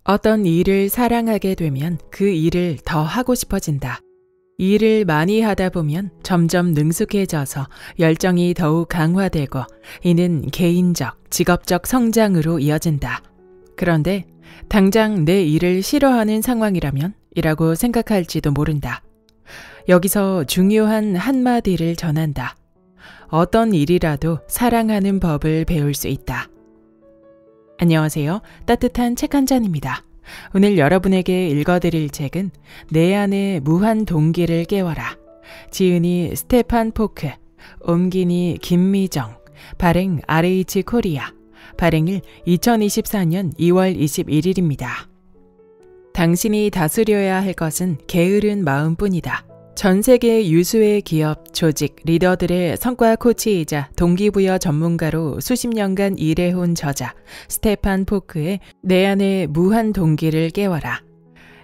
어떤 일을 사랑하게 되면 그 일을 더 하고 싶어진다. 일을 많이 하다 보면 점점 능숙해져서 열정이 더욱 강화되고 이는 개인적, 직업적 성장으로 이어진다. 그런데 당장 내 일을 싫어하는 상황이라면 이라고 생각할지도 모른다. 여기서 중요한 한마디를 전한다. 어떤 일이라도 사랑하는 법을 배울 수 있다. 안녕하세요. 따뜻한 책 한 잔입니다. 오늘 여러분에게 읽어드릴 책은 내 안의 무한 동기를 깨워라. 지은이 스테판 포크, 옮기니 김미정, 발행 RH 코리아, 발행일 2024년 2월 21일입니다. 당신이 다스려야 할 것은 게으른 마음뿐이다. 전 세계 유수의 기업, 조직, 리더들의 성과 코치이자 동기부여 전문가로 수십 년간 일해온 저자 스테판 포크의 내 안의 무한 동기를 깨워라.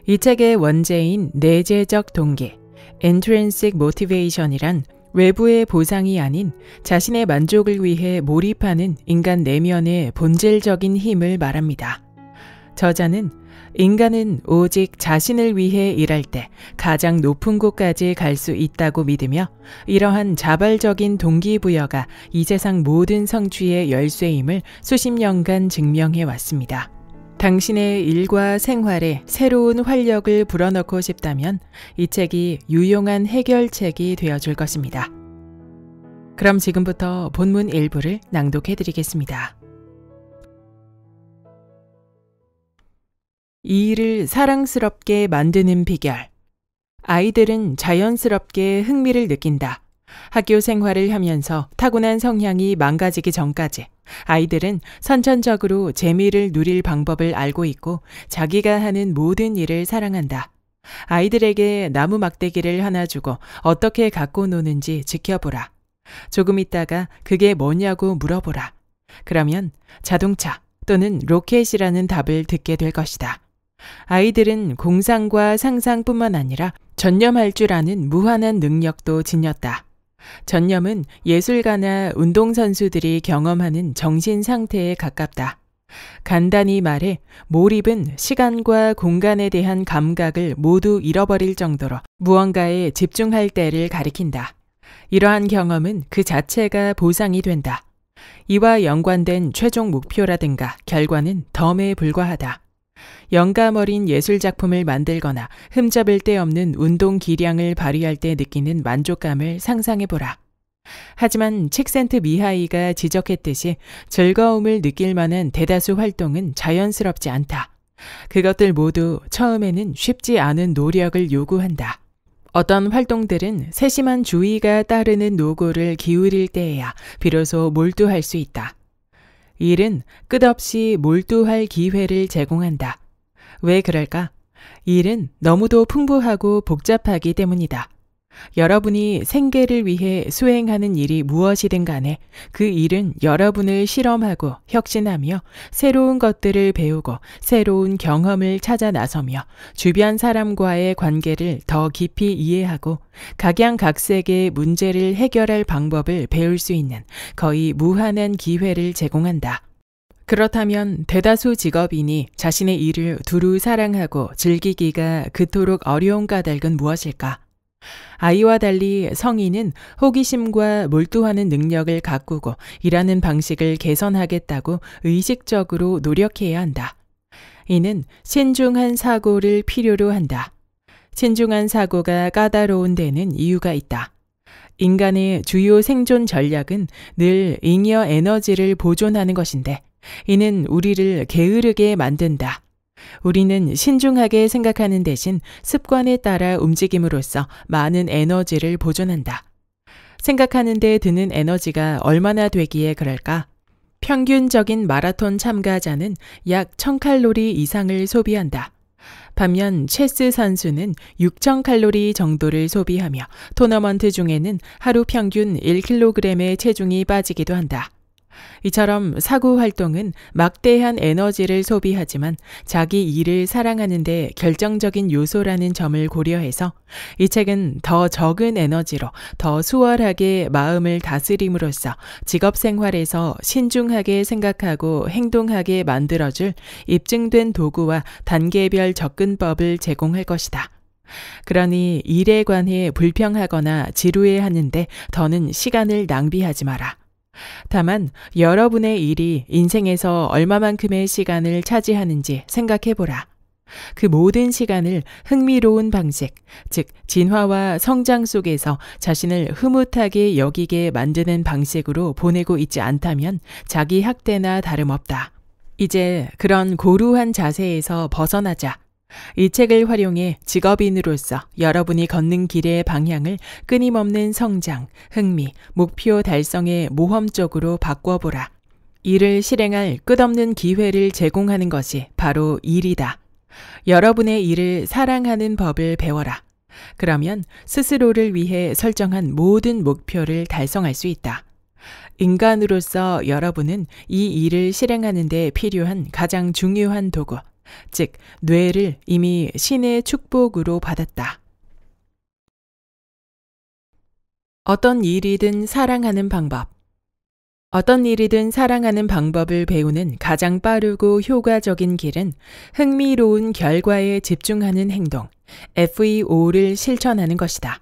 이 책의 원제인 내재적 동기, Intrinsic Motivation이란 외부의 보상이 아닌 자신의 만족을 위해 몰입하는 인간 내면의 본질적인 힘을 말합니다. 저자는 인간은 오직 자신을 위해 일할 때 가장 높은 곳까지 갈 수 있다고 믿으며 이러한 자발적인 동기부여가 이 세상 모든 성취의 열쇠임을 수십 년간 증명해 왔습니다. 당신의 일과 생활에 새로운 활력을 불어넣고 싶다면 이 책이 유용한 해결책이 되어줄 것입니다. 그럼 지금부터 본문 일부를 낭독해 드리겠습니다. 이 일을 사랑스럽게 만드는 비결. 아이들은 자연스럽게 흥미를 느낀다. 학교 생활을 하면서 타고난 성향이 망가지기 전까지 아이들은 선천적으로 재미를 누릴 방법을 알고 있고 자기가 하는 모든 일을 사랑한다. 아이들에게 나무 막대기를 하나 주고 어떻게 갖고 노는지 지켜보라. 조금 있다가 그게 뭐냐고 물어보라. 그러면 자동차 또는 로켓이라는 답을 듣게 될 것이다. 아이들은 공상과 상상뿐만 아니라 전념할 줄 아는 무한한 능력도 지녔다. 전념은 예술가나 운동선수들이 경험하는 정신 상태에 가깝다. 간단히 말해 몰입은 시간과 공간에 대한 감각을 모두 잃어버릴 정도로 무언가에 집중할 때를 가리킨다. 이러한 경험은 그 자체가 보상이 된다. 이와 연관된 최종 목표라든가 결과는 덤에 불과하다. 영감 어린 예술작품을 만들거나 흠잡을 데 없는 운동 기량을 발휘할 때 느끼는 만족감을 상상해보라. 하지만 칙센트 미하이가 지적했듯이 즐거움을 느낄 만한 대다수 활동은 자연스럽지 않다. 그것들 모두 처음에는 쉽지 않은 노력을 요구한다. 어떤 활동들은 세심한 주의가 따르는 노고를 기울일 때에야 비로소 몰두할 수 있다. 일은 끝없이 몰두할 기회를 제공한다. 왜 그럴까? 일은 너무도 풍부하고 복잡하기 때문이다. 여러분이 생계를 위해 수행하는 일이 무엇이든 간에 그 일은 여러분을 실험하고 혁신하며 새로운 것들을 배우고 새로운 경험을 찾아 나서며 주변 사람과의 관계를 더 깊이 이해하고 각양각색의 문제를 해결할 방법을 배울 수 있는 거의 무한한 기회를 제공한다. 그렇다면 대다수 직업인이 자신의 일을 두루 사랑하고 즐기기가 그토록 어려운 까닭은 무엇일까? 아이와 달리 성인은 호기심과 몰두하는 능력을 가꾸고 일하는 방식을 개선하겠다고 의식적으로 노력해야 한다. 이는 신중한 사고를 필요로 한다. 신중한 사고가 까다로운 데는 이유가 있다. 인간의 주요 생존 전략은 늘 잉여 에너지를 보존하는 것인데 이는 우리를 게으르게 만든다. 우리는 신중하게 생각하는 대신 습관에 따라 움직임으로써 많은 에너지를 보존한다. 생각하는 데 드는 에너지가 얼마나 되기에 그럴까? 평균적인 마라톤 참가자는 약 1000칼로리 이상을 소비한다. 반면 체스 선수는 6000칼로리 정도를 소비하며 토너먼트 중에는 하루 평균 1kg의 체중이 빠지기도 한다. 이처럼 사고 활동은 막대한 에너지를 소비하지만 자기 일을 사랑하는 데 결정적인 요소라는 점을 고려해서 이 책은 더 적은 에너지로 더 수월하게 마음을 다스림으로써 직업 생활에서 신중하게 생각하고 행동하게 만들어줄 입증된 도구와 단계별 접근법을 제공할 것이다. 그러니 일에 관해 불평하거나 지루해하는데 더는 시간을 낭비하지 마라. 다만 여러분의 일이 인생에서 얼마만큼의 시간을 차지하는지 생각해보라. 그 모든 시간을 흥미로운 방식, 즉 진화와 성장 속에서 자신을 흐뭇하게 여기게 만드는 방식으로 보내고 있지 않다면 자기 학대나 다름없다. 이제 그런 고루한 자세에서 벗어나자. 이 책을 활용해 직업인으로서 여러분이 걷는 길의 방향을 끊임없는 성장, 흥미, 목표 달성의 모험적으로 바꿔보라. 이를 실행할 끝없는 기회를 제공하는 것이 바로 일이다. 여러분의 일을 사랑하는 법을 배워라. 그러면 스스로를 위해 설정한 모든 목표를 달성할 수 있다. 인간으로서 여러분은 이 일을 실행하는 데 필요한 가장 중요한 도구, 즉 뇌를 이미 신의 축복으로 받았다. 어떤 일이든 사랑하는 방법. 어떤 일이든 사랑하는 방법을 배우는 가장 빠르고 효과적인 길은 흥미로운 결과에 집중하는 행동, FEO를 실천하는 것이다.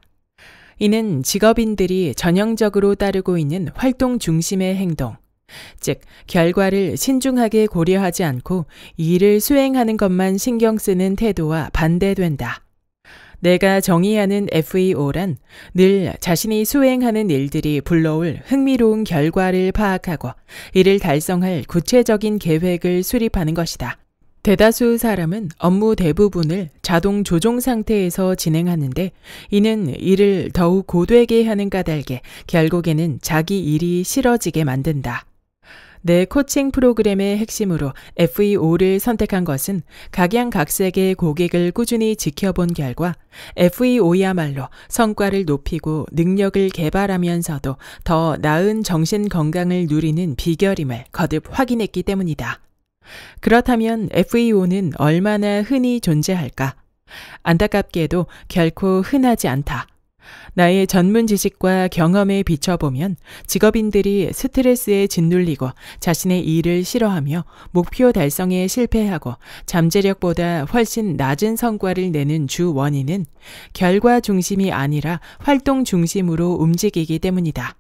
이는 직업인들이 전형적으로 따르고 있는 활동 중심의 행동, 즉 결과를 신중하게 고려하지 않고 일을 수행하는 것만 신경 쓰는 태도와 반대된다. 내가 정의하는 FEO란 늘 자신이 수행하는 일들이 불러올 흥미로운 결과를 파악하고 이를 달성할 구체적인 계획을 수립하는 것이다. 대다수 사람은 업무 대부분을 자동 조종 상태에서 진행하는데 이는 일을 더욱 고되게 하는 까닭에 결국에는 자기 일이 싫어지게 만든다. 내 코칭 프로그램의 핵심으로 FEO를 선택한 것은 각양각색의 고객을 꾸준히 지켜본 결과 FEO야말로 성과를 높이고 능력을 개발하면서도 더 나은 정신 건강을 누리는 비결임을 거듭 확인했기 때문이다. 그렇다면 FEO는 얼마나 흔히 존재할까? 안타깝게도 결코 흔하지 않다. 나의 전문 지식과 경험에 비춰보면 직업인들이 스트레스에 짓눌리고 자신의 일을 싫어하며 목표 달성에 실패하고 잠재력보다 훨씬 낮은 성과를 내는 주 원인은 결과 중심이 아니라 활동 중심으로 움직이기 때문이다.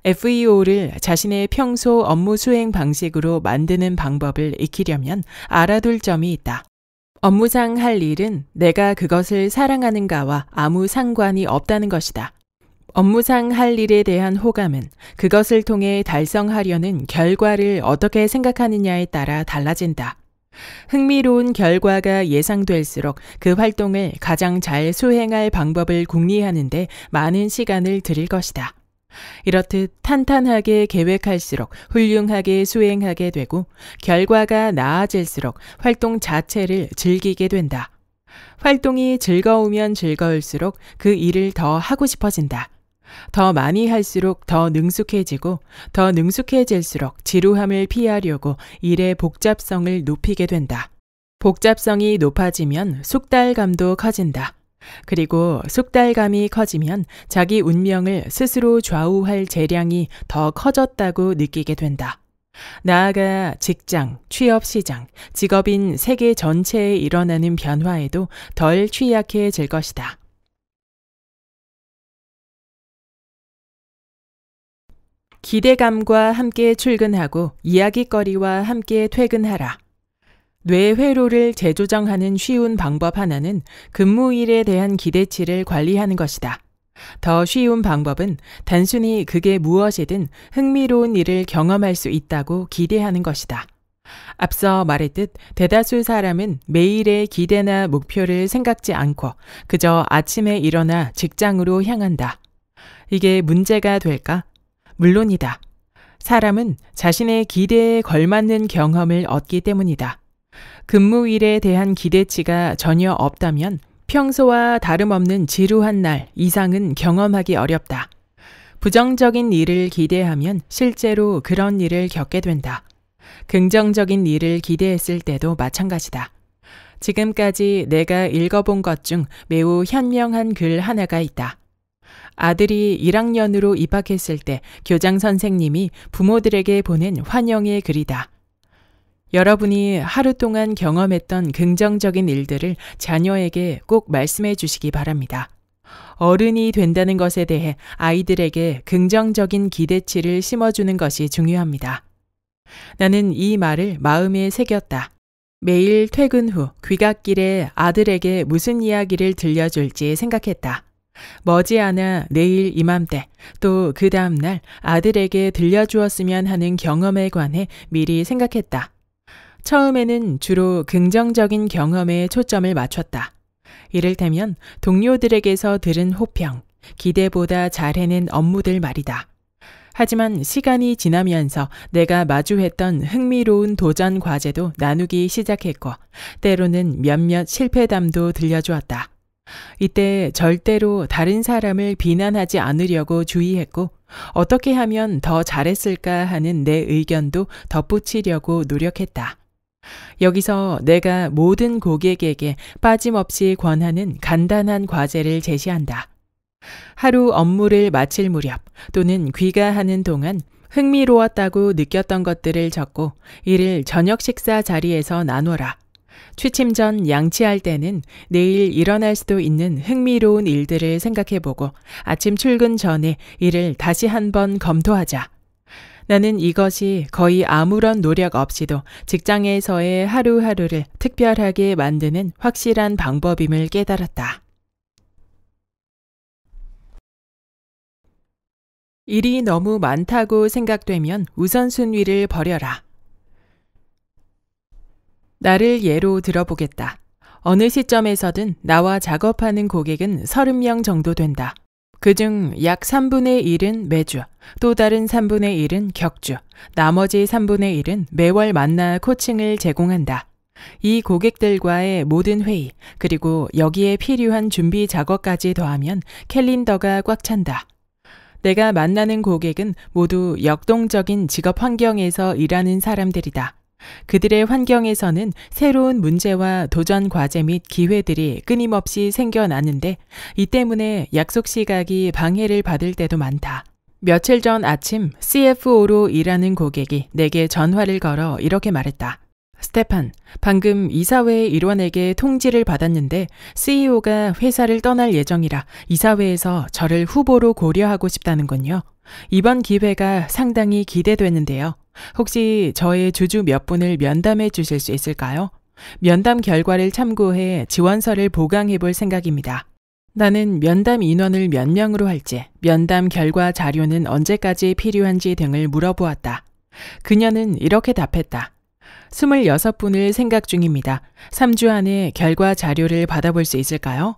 FEO를 자신의 평소 업무 수행 방식으로 만드는 방법을 익히려면 알아둘 점이 있다. 업무상 할 일은 내가 그것을 사랑하는가와 아무 상관이 없다는 것이다. 업무상 할 일에 대한 호감은 그것을 통해 달성하려는 결과를 어떻게 생각하느냐에 따라 달라진다. 흥미로운 결과가 예상될수록 그 활동을 가장 잘 수행할 방법을 궁리하는데 많은 시간을 들일 것이다. 이렇듯 탄탄하게 계획할수록 훌륭하게 수행하게 되고 결과가 나아질수록 활동 자체를 즐기게 된다. 활동이 즐거우면 즐거울수록 그 일을 더 하고 싶어진다. 더 많이 할수록 더 능숙해지고 더 능숙해질수록 지루함을 피하려고 일의 복잡성을 높이게 된다. 복잡성이 높아지면 숙달감도 커진다. 그리고 숙달감이 커지면 자기 운명을 스스로 좌우할 재량이 더 커졌다고 느끼게 된다. 나아가 직장, 취업 시장, 직업인 세계 전체에 일어나는 변화에도 덜 취약해질 것이다. 기대감과 함께 출근하고 이야깃거리와 함께 퇴근하라. 뇌 회로를 재조정하는 쉬운 방법 하나는 근무일에 대한 기대치를 관리하는 것이다. 더 쉬운 방법은 단순히 그게 무엇이든 흥미로운 일을 경험할 수 있다고 기대하는 것이다. 앞서 말했듯 대다수 사람은 매일의 기대나 목표를 생각지 않고 그저 아침에 일어나 직장으로 향한다. 이게 문제가 될까? 물론이다. 사람은 자신의 기대에 걸맞는 경험을 얻기 때문이다. 근무일에 대한 기대치가 전혀 없다면 평소와 다름없는 지루한 날 이상은 경험하기 어렵다. 부정적인 일을 기대하면 실제로 그런 일을 겪게 된다. 긍정적인 일을 기대했을 때도 마찬가지다. 지금까지 내가 읽어본 것 중 매우 현명한 글 하나가 있다. 아들이 1학년으로 입학했을 때 교장 선생님이 부모들에게 보낸 환영의 글이다. 여러분이 하루 동안 경험했던 긍정적인 일들을 자녀에게 꼭 말씀해 주시기 바랍니다. 어른이 된다는 것에 대해 아이들에게 긍정적인 기대치를 심어주는 것이 중요합니다. 나는 이 말을 마음에 새겼다. 매일 퇴근 후 귀갓길에 아들에게 무슨 이야기를 들려줄지 생각했다. 머지않아 내일 이맘때 또 그 다음날 아들에게 들려주었으면 하는 경험에 관해 미리 생각했다. 처음에는 주로 긍정적인 경험에 초점을 맞췄다. 이를테면 동료들에게서 들은 호평, 기대보다 잘 해낸 업무들 말이다. 하지만 시간이 지나면서 내가 마주했던 흥미로운 도전 과제도 나누기 시작했고 때로는 몇몇 실패담도 들려주었다. 이때 절대로 다른 사람을 비난하지 않으려고 주의했고 어떻게 하면 더 잘했을까 하는 내 의견도 덧붙이려고 노력했다. 여기서 내가 모든 고객에게 빠짐없이 권하는 간단한 과제를 제시한다. 하루 업무를 마칠 무렵 또는 귀가하는 동안 흥미로웠다고 느꼈던 것들을 적고 이를 저녁 식사 자리에서 나눠라. 취침 전 양치할 때는 내일 일어날 수도 있는 흥미로운 일들을 생각해보고 아침 출근 전에 이를 다시 한번 검토하자. 나는 이것이 거의 아무런 노력 없이도 직장에서의 하루하루를 특별하게 만드는 확실한 방법임을 깨달았다. 일이 너무 많다고 생각되면 우선순위를 버려라. 나를 예로 들어보겠다. 어느 시점에서든 나와 작업하는 고객은 30명 정도 된다. 그중 약 3분의 1은 매주, 또 다른 3분의 1은 격주, 나머지 3분의 1은 매월 만나 코칭을 제공한다. 이 고객들과의 모든 회의, 그리고 여기에 필요한 준비 작업까지 더하면 캘린더가 꽉 찬다. 내가 만나는 고객은 모두 역동적인 직업 환경에서 일하는 사람들이다. 그들의 환경에서는 새로운 문제와 도전 과제 및 기회들이 끊임없이 생겨나는데 이 때문에 약속 시각이 방해를 받을 때도 많다. 며칠 전 아침 CFO로 일하는 고객이 내게 전화를 걸어 이렇게 말했다. 스테판, 방금 이사회 일원에게 통지를 받았는데 CEO가 회사를 떠날 예정이라 이사회에서 저를 후보로 고려하고 싶다는군요. 이번 기회가 상당히 기대되는데요. 혹시 저의 주주 몇 분을 면담해 주실 수 있을까요? 면담 결과를 참고해 지원서를 보강해 볼 생각입니다. 나는 면담 인원을 몇 명으로 할지, 면담 결과 자료는 언제까지 필요한지 등을 물어보았다. 그녀는 이렇게 답했다. 26분을 생각 중입니다. 3주 안에 결과 자료를 받아볼 수 있을까요?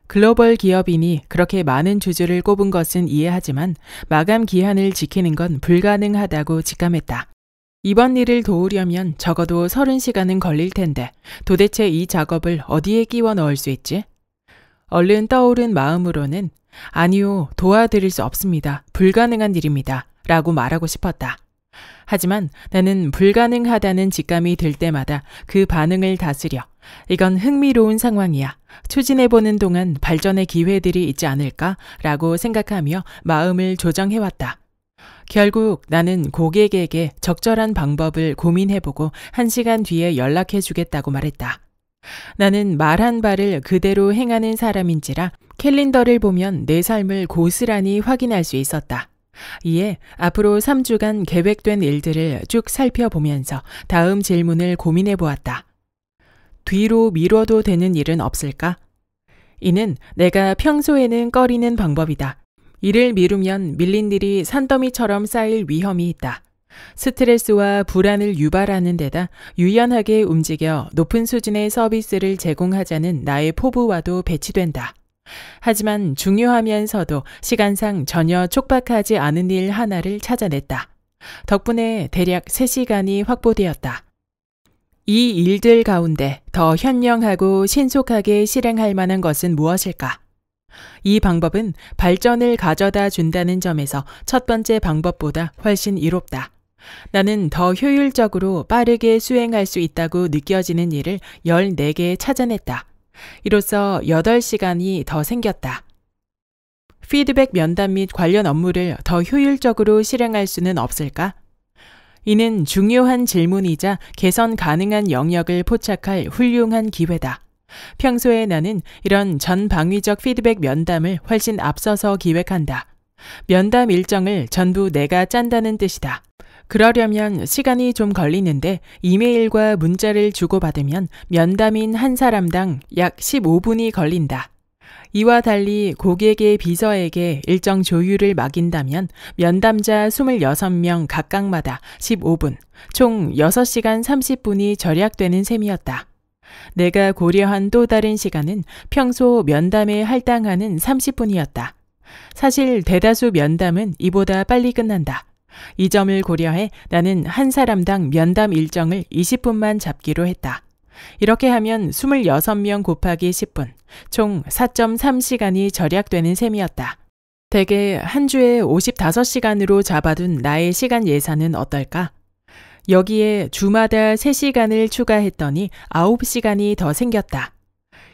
글로벌 기업이니 그렇게 많은 주주를 꼽은 것은 이해하지만 마감 기한을 지키는 건 불가능하다고 직감했다. 이번 일을 도우려면 적어도 30시간은 걸릴 텐데 도대체 이 작업을 어디에 끼워 넣을 수 있지? 얼른 떠오른 마음으로는 아니요, 도와드릴 수 없습니다. 불가능한 일입니다. 라고 말하고 싶었다. 하지만 나는 불가능하다는 직감이 들 때마다 그 반응을 다스려 이건 흥미로운 상황이야. 추진해보는 동안 발전의 기회들이 있지 않을까? 라고 생각하며 마음을 조정해왔다. 결국 나는 고객에게 적절한 방법을 고민해보고 1시간 뒤에 연락해주겠다고 말했다. 나는 말한 바를 그대로 행하는 사람인지라 캘린더를 보면 내 삶을 고스란히 확인할 수 있었다. 이에 앞으로 3주간 계획된 일들을 쭉 살펴보면서 다음 질문을 고민해 보았다. 뒤로 미뤄도 되는 일은 없을까? 이는 내가 평소에는 꺼리는 방법이다. 일을 미루면 밀린 일이 산더미처럼 쌓일 위험이 있다. 스트레스와 불안을 유발하는 데다 유연하게 움직여 높은 수준의 서비스를 제공하자는 나의 포부와도 배치된다. 하지만 중요하면서도 시간상 전혀 촉박하지 않은 일 하나를 찾아냈다. 덕분에 대략 3시간이 확보되었다. 이 일들 가운데 더 현명하고 신속하게 실행할 만한 것은 무엇일까? 이 방법은 발전을 가져다 준다는 점에서 첫 번째 방법보다 훨씬 이롭다. 나는 더 효율적으로 빠르게 수행할 수 있다고 느껴지는 일을 14개 찾아냈다. 이로써 8시간이 더 생겼다. 피드백 면담 및 관련 업무를 더 효율적으로 실행할 수는 없을까? 이는 중요한 질문이자 개선 가능한 영역을 포착할 훌륭한 기회다. 평소에 나는 이런 전방위적 피드백 면담을 훨씬 앞서서 기획한다. 면담 일정을 전부 내가 짠다는 뜻이다. 그러려면 시간이 좀 걸리는데 이메일과 문자를 주고받으면 면담인 한 사람당 약 15분이 걸린다. 이와 달리 고객의 비서에게 일정 조율을 맡긴다면 면담자 26명 각각마다 15분, 총 6시간 30분이 절약되는 셈이었다. 내가 고려한 또 다른 시간은 평소 면담에 할당하는 30분이었다. 사실 대다수 면담은 이보다 빨리 끝난다. 이 점을 고려해 나는 한 사람당 면담 일정을 20분만 잡기로 했다. 이렇게 하면 26명 곱하기 10분, 총 4.3시간이 절약되는 셈이었다. 대개 한 주에 55시간으로 잡아둔 나의 시간 예산은 어떨까? 여기에 주마다 3시간을 추가했더니 9시간이 더 생겼다.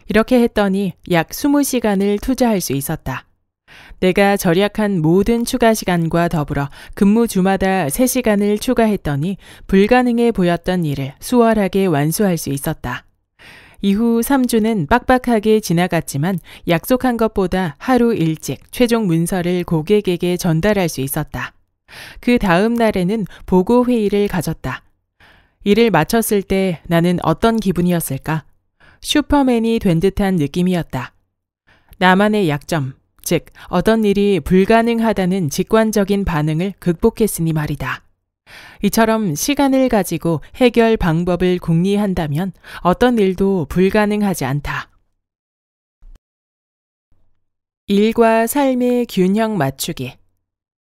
이렇게 했더니 약 20시간을 투자할 수 있었다. 내가 절약한 모든 추가 시간과 더불어 근무 주마다 3시간을 추가했더니 불가능해 보였던 일을 수월하게 완수할 수 있었다. 이후 3주는 빡빡하게 지나갔지만 약속한 것보다 하루 일찍 최종 문서를 고객에게 전달할 수 있었다. 그 다음 날에는 보고 회의를 가졌다. 일을 마쳤을 때 나는 어떤 기분이었을까? 슈퍼맨이 된 듯한 느낌이었다. 나만의 약점, 즉 어떤 일이 불가능하다는 직관적인 반응을 극복했으니 말이다. 이처럼 시간을 가지고 해결 방법을 궁리한다면 어떤 일도 불가능하지 않다. 일과 삶의 균형 맞추기.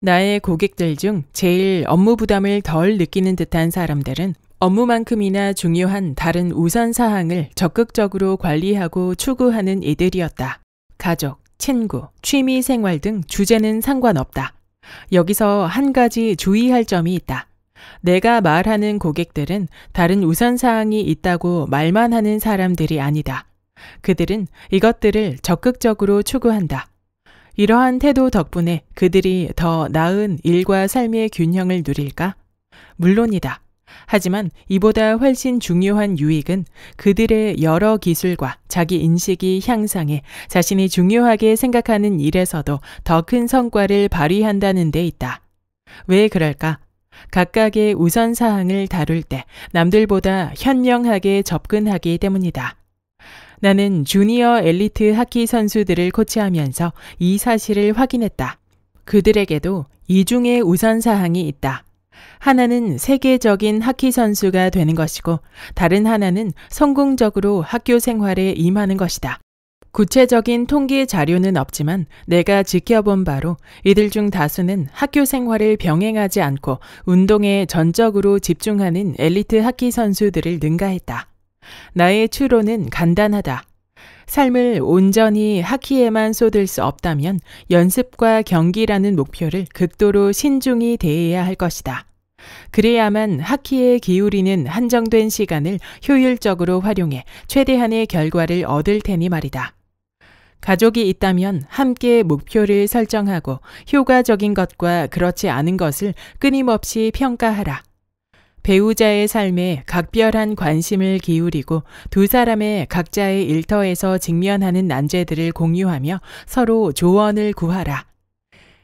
나의 고객들 중 제일 업무 부담을 덜 느끼는 듯한 사람들은 업무만큼이나 중요한 다른 우선 사항을 적극적으로 관리하고 추구하는 이들이었다. 가족, 친구, 취미 생활 등 주제는 상관없다. 여기서 한 가지 주의할 점이 있다. 내가 말하는 고객들은 다른 우선 사항이 있다고 말만 하는 사람들이 아니다. 그들은 이것들을 적극적으로 추구한다. 이러한 태도 덕분에 그들이 더 나은 일과 삶의 균형을 누릴까? 물론이다. 하지만 이보다 훨씬 중요한 유익은 그들의 여러 기술과 자기 인식이 향상해 자신이 중요하게 생각하는 일에서도 더 큰 성과를 발휘한다는 데 있다. 왜 그럴까? 각각의 우선 사항을 다룰 때 남들보다 현명하게 접근하기 때문이다. 나는 주니어 엘리트 하키 선수들을 코치하면서 이 사실을 확인했다. 그들에게도 이중의 우선 사항이 있다. 하나는 세계적인 하키 선수가 되는 것이고 다른 하나는 성공적으로 학교 생활에 임하는 것이다. 구체적인 통계 자료는 없지만 내가 지켜본 바로 이들 중 다수는 학교 생활을 병행하지 않고 운동에 전적으로 집중하는 엘리트 하키 선수들을 능가했다. 나의 추론은 간단하다. 삶을 온전히 하키에만 쏟을 수 없다면 연습과 경기라는 목표를 극도로 신중히 대해야 할 것이다. 그래야만 하키에 기울이는 한정된 시간을 효율적으로 활용해 최대한의 결과를 얻을 테니 말이다. 가족이 있다면 함께 목표를 설정하고 효과적인 것과 그렇지 않은 것을 끊임없이 평가하라. 배우자의 삶에 각별한 관심을 기울이고 두 사람의 각자의 일터에서 직면하는 난제들을 공유하며 서로 조언을 구하라.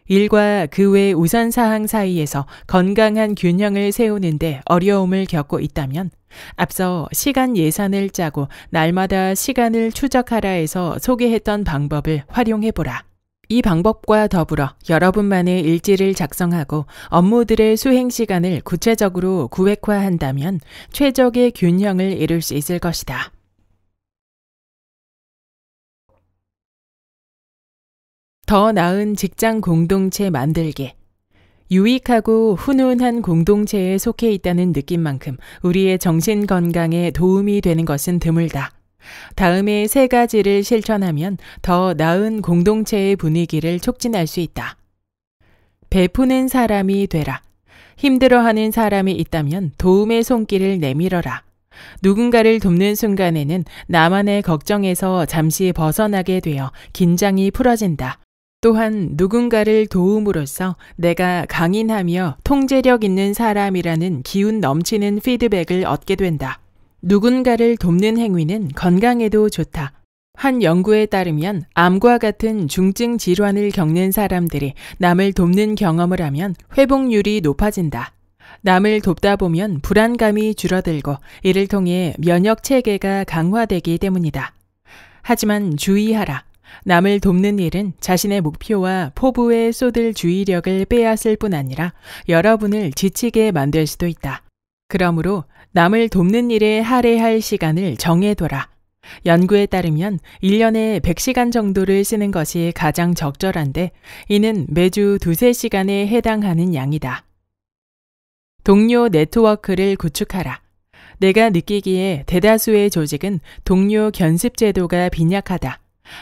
일과 그 외 우선사항 사이에서 건강한 균형을 세우는데 어려움을 겪고 있다면 앞서 시간 예산을 짜고 날마다 시간을 추적하라에서 소개했던 방법을 활용해보라. 이 방법과 더불어 여러분만의 일지를 작성하고 업무들의 수행 시간을 구체적으로 구획화한다면 최적의 균형을 이룰 수 있을 것이다. 더 나은 직장 공동체 만들기. 유익하고 훈훈한 공동체에 속해 있다는 느낌만큼 우리의 정신 건강에 도움이 되는 것은 드물다. 다음에 세 가지를 실천하면 더 나은 공동체의 분위기를 촉진할 수 있다. 베푸는 사람이 되라. 힘들어하는 사람이 있다면 도움의 손길을 내밀어라. 누군가를 돕는 순간에는 나만의 걱정에서 잠시 벗어나게 되어 긴장이 풀어진다. 또한 누군가를 도움으로써 내가 강인하며 통제력 있는 사람이라는 기운 넘치는 피드백을 얻게 된다. 누군가를 돕는 행위는 건강에도 좋다. 한 연구에 따르면 암과 같은 중증 질환을 겪는 사람들이 남을 돕는 경험을 하면 회복률이 높아진다. 남을 돕다 보면 불안감이 줄어들고 이를 통해 면역 체계가 강화되기 때문이다. 하지만 주의하라. 남을 돕는 일은 자신의 목표와 포부에 쏟을 주의력을 빼앗을 뿐 아니라 여러분을 지치게 만들 수도 있다. 그러므로 남을 돕는 일에 할애할 시간을 정해둬라. 연구에 따르면 1년에 100시간 정도를 쓰는 것이 가장 적절한데 이는 매주 2~3시간에 해당하는 양이다. 동료 네트워크를 구축하라. 내가 느끼기에 대다수의 조직은 동료 견습 제도가 빈약하다.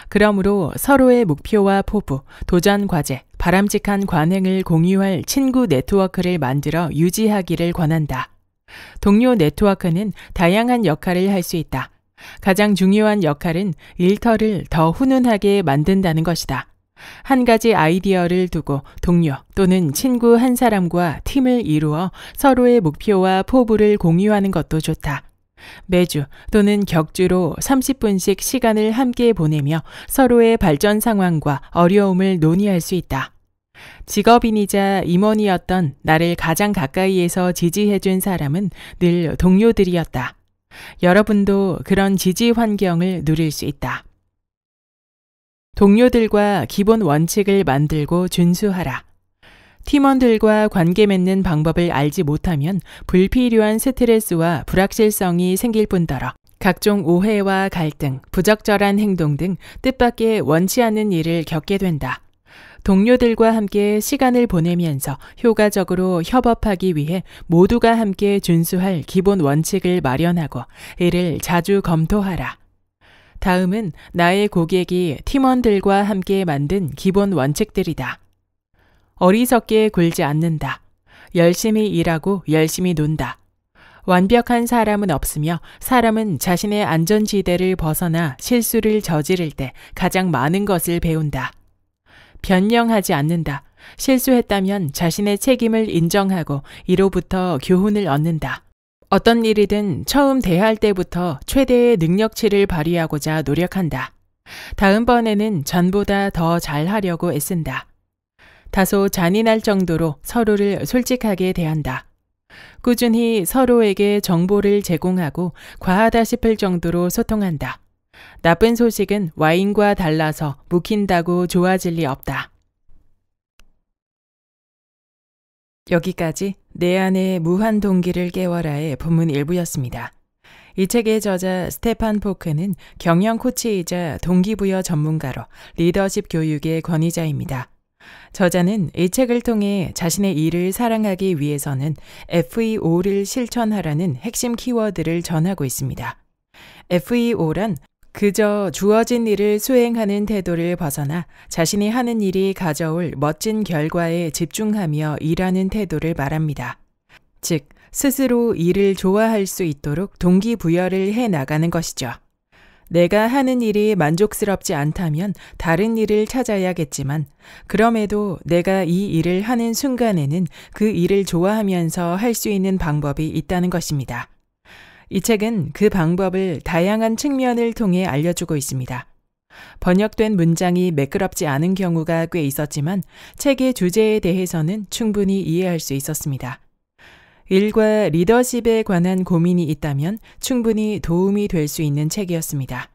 그러므로 서로의 목표와 포부, 도전 과제, 바람직한 관행을 공유할 친구 네트워크를 만들어 유지하기를 권한다. 동료 네트워크는 다양한 역할을 할 수 있다. 가장 중요한 역할은 일터를 더 훈훈하게 만든다는 것이다. 한 가지 아이디어를 두고 동료 또는 친구 한 사람과 팀을 이루어 서로의 목표와 포부를 공유하는 것도 좋다. 매주 또는 격주로 30분씩 시간을 함께 보내며 서로의 발전 상황과 어려움을 논의할 수 있다. 직업인이자 임원이었던 나를 가장 가까이에서 지지해준 사람은 늘 동료들이었다. 여러분도 그런 지지 환경을 누릴 수 있다. 동료들과 기본 원칙을 만들고 준수하라. 팀원들과 관계 맺는 방법을 알지 못하면 불필요한 스트레스와 불확실성이 생길 뿐더러 각종 오해와 갈등, 부적절한 행동 등 뜻밖의 원치 않는 일을 겪게 된다. 동료들과 함께 시간을 보내면서 효과적으로 협업하기 위해 모두가 함께 준수할 기본 원칙을 마련하고 이를 자주 검토하라. 다음은 나의 고객이 팀원들과 함께 만든 기본 원칙들이다. 어리석게 굴지 않는다. 열심히 일하고 열심히 논다. 완벽한 사람은 없으며 사람은 자신의 안전지대를 벗어나 실수를 저지를 때 가장 많은 것을 배운다. 변명하지 않는다. 실수했다면 자신의 책임을 인정하고 이로부터 교훈을 얻는다. 어떤 일이든 처음 대할 때부터 최대의 능력치를 발휘하고자 노력한다. 다음번에는 전보다 더 잘하려고 애쓴다. 다소 잔인할 정도로 서로를 솔직하게 대한다. 꾸준히 서로에게 정보를 제공하고 과하다 싶을 정도로 소통한다. 나쁜 소식은 와인과 달라서 묵힌다고 좋아질 리 없다. 여기까지 내 안의 무한 동기를 깨워라의 본문 일부였습니다. 이 책의 저자 스테판 포크는 경영 코치이자 동기부여 전문가로 리더십 교육의 권위자입니다. 저자는 이 책을 통해 자신의 일을 사랑하기 위해서는 FEO를 실천하라는 핵심 키워드를 전하고 있습니다. FEO란 그저 주어진 일을 수행하는 태도를 벗어나 자신이 하는 일이 가져올 멋진 결과에 집중하며 일하는 태도를 말합니다. 즉, 스스로 일을 좋아할 수 있도록 동기부여를 해 나가는 것이죠. 내가 하는 일이 만족스럽지 않다면 다른 일을 찾아야겠지만 그럼에도 내가 이 일을 하는 순간에는 그 일을 좋아하면서 할 수 있는 방법이 있다는 것입니다. 이 책은 그 방법을 다양한 측면을 통해 알려주고 있습니다. 번역된 문장이 매끄럽지 않은 경우가 꽤 있었지만 책의 주제에 대해서는 충분히 이해할 수 있었습니다. 일과 리더십에 관한 고민이 있다면 충분히 도움이 될 수 있는 책이었습니다.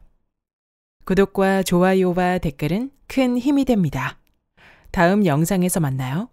구독과 좋아요와 댓글은 큰 힘이 됩니다. 다음 영상에서 만나요.